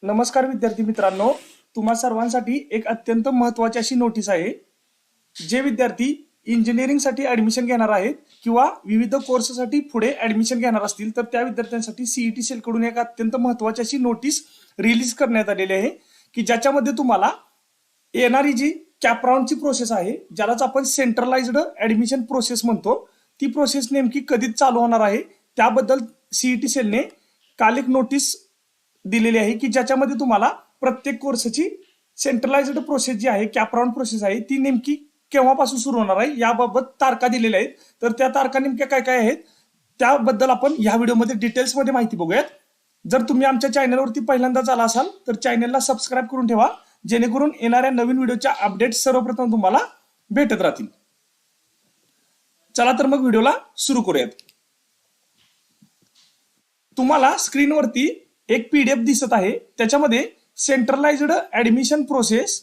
नमस्कार विद्यार्थी मित्रांनो, तुम्हा सर्वांसाठी एक अत्यंत महत्त्वाची अशी नोटीस आहे। जे विद्यार्थी इंजिनिअरिंगसाठी ॲडमिशन घेणार आहेत किंवा विविध कोर्ससाठी पुढे ॲडमिशन घेणार असतील तर त्या विद्यार्थ्यांसाठी सीईटी सेल कडून एक अत्यंत महत्त्वाची अशी नोटीस रिलीज करण्यात आलेली आहे की ज्याच्यामध्ये तुम्हाला येणारी जी कॅप राऊंडची प्रोसेस आहे, ज्यालाच आपण सेंट्रलाइज्ड ॲडमिशन प्रोसेस म्हणतो, ती प्रोसेस नेमकी कधी चालू होणार आहे त्याबद्दल सीईटी सेलने काल एक नोटीस दिलेली आहे की ज्याच्यामध्ये तुम्हाला प्रत्येक कोर्सची सेंट्रलाइज्ड प्रोसेस जी आहे, कॅप राऊंड प्रोसेस आहे, ती नेमकी केव्हापासून सुरू होणार आहे याबाबत तारखा दिलेल्या आहेत। तर त्या तारखा नेमक्या काय काय आहेत त्याबद्दल आपण या व्हिडिओमध्ये डिटेल्समध्ये माहिती बघूयात। जर तुम्ही आमच्या चॅनलवरती पहिल्यांदाच आला असाल तर चॅनलला सबस्क्राईब करून ठेवा, जेणेकरून येणाऱ्या नवीन व्हिडिओच्या अपडेट्स सर्वप्रथम तुम्हाला भेटत राहतील। चला तर मग व्हिडिओला सुरू करूयात। तुम्हाला स्क्रीनवरती एक पीडीएफ दिसत आहे, त्याच्यामध्ये centralised admission process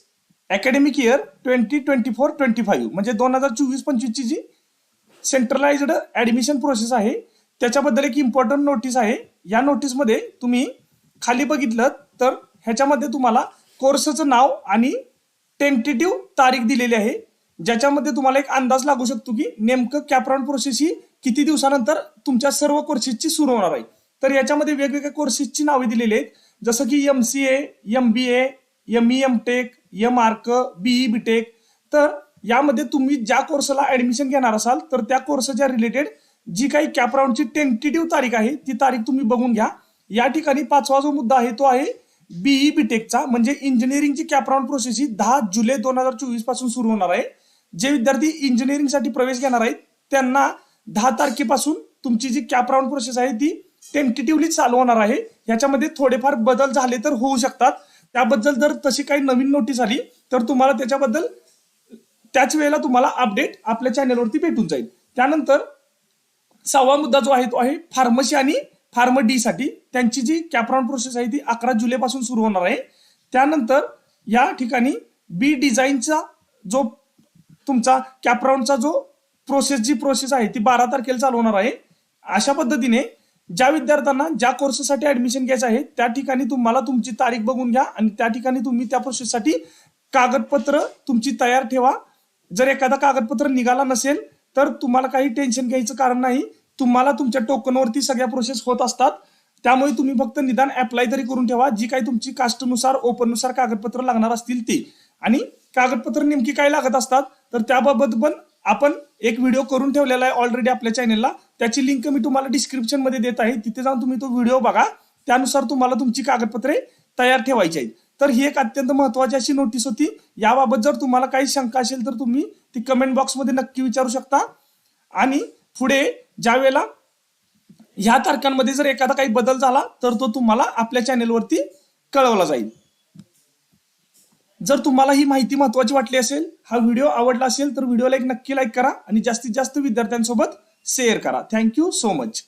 academic year 2024-25 म्हणजे 2024-25 ची जी सेंट्रलाइज्ड ॲडमिशन प्रोसेस आहे त्याच्याबद्दल एक इम्पॉर्टंट नोटीस आहे। या नोटीसमध्ये तुम्ही खाली बघितलं तर ह्याच्यामध्ये तुम्हाला कोर्सचं नाव आणि टेंटेटिव्ह तारीख दिलेली आहे, ज्याच्यामध्ये तुम्हाला एक अंदाज लागू शकतो की नेमकं कॅप राऊंड प्रोसेस ही किती दिवसानंतर तुमच्या सर्व कोर्सेसची सुरू होणार आहे। तर याच्यामध्ये वेगवेगळ्या कोर्सेसची नावे दिलेली आहेत, जसं की MCA, MBA, ME MTech, MArc, BE BTech। तर यामध्ये तुम्ही ज्या कोर्सला ॲडमिशन घेणार असाल तर त्या कोर्सच्या रिलेटेड जी काही कॅप राऊंडची टेंटेटिव्ह तारीख आहे ती तारीख तुम्ही बघून घ्या। या ठिकाणी पाचवा जो मुद्दा आहे तो आहे BE BTechचा, म्हणजे इंजिनिअरिंगची कॅप राऊंड प्रोसेस ही 10 जुलै 2024 पासून सुरू होणार आहे। जे विद्यार्थी इंजिनिअरिंगसाठी प्रवेश घेणार आहेत त्यांना 10 तारखेपासून तुमची जी कॅप राऊंड प्रोसेस आहे ती टेंटेटिव्हली चालू होणार आहे। याच्यामध्ये थोडेफार बदल झाले तर होऊ शकतात, त्याबद्दल जर तशी काही नवीन नोटीस आली तर तुम्हाला त्याच्याबद्दल त्याच वेळेला तुम्हाला अपडेट आपल्या चॅनलवरती भेटून जाईल। त्यानंतर सहावा मुद्दा जो आहे तो आहे फार्मसी आणि फार्म डी साठी त्यांची जी कॅप राऊंड प्रोसेस आहे ती 11 जुलै पासून सुरू होणार आहे। त्यानंतर या ठिकाणी बी डिझाईनचा जो तुमचा कॅप राऊंडचा जो प्रोसेस आहे ती 12 तारखेला चालू होणार आहे। अशा पद्धतीने ज्या विद्यार्थ्यांना ज्या कोर्ससाठी ॲडमिशन घ्यायचं आहे त्या ठिकाणी तुम्हाला तुमची तारीख बघून घ्या आणि त्या ठिकाणी तुम्ही त्या प्रोसेससाठी कागदपत्र तुमची तयार ठेवा। जर एखादा कागदपत्र निघाला नसेल तर तुम्हाला काही टेन्शन घ्यायचं कारण नाही, तुम्हाला तुमच्या टोकनवरती सगळ्या प्रोसेस होत असतात, त्यामुळे तुम्ही फक्त निदान अप्लाय तरी करून ठेवा। जी काही तुमची कास्टनुसार ओपननुसार कागदपत्र लागणार असतील ती, आणि कागदपत्र नेमकी काय लागत असतात तर त्याबाबत पण आपण एक व्हिडिओ करून ठेवलेला आहे ऑलरेडी आपल्या चॅनलला, त्याची लिंक मी तुम्हाला डिस्क्रिप्शन मध्ये देत आहे, तिथे जाऊन तुम्ही तो व्हिडिओ बघा, त्यानुसार तुम्हाला तुमची कागदपत्रे तयार ठेवायची आहेत। तर ही एक अत्यंत महत्त्वाची अशी नोटीस होती। याबाबत जर तुम्हाला काही शंका असेल तर तुम्ही ती कमेंट बॉक्समध्ये नक्की विचारू शकता, आणि पुढे ज्या वेळेला ह्या तारखांमध्ये जर एखादा काही बदल झाला तर तो तुम्हाला आपल्या चॅनलवरती कळवला जाईल। जर तुम्हाला ही माहिती महत्त्वाची वाटली असेल, हा व्हिडिओ आवडला असेल तर व्हिडिओला एक नक्की लाईक करा आणि जास्तीत जास्त विद्यार्थ्यांसोबत शेअर करा। Thank you so much.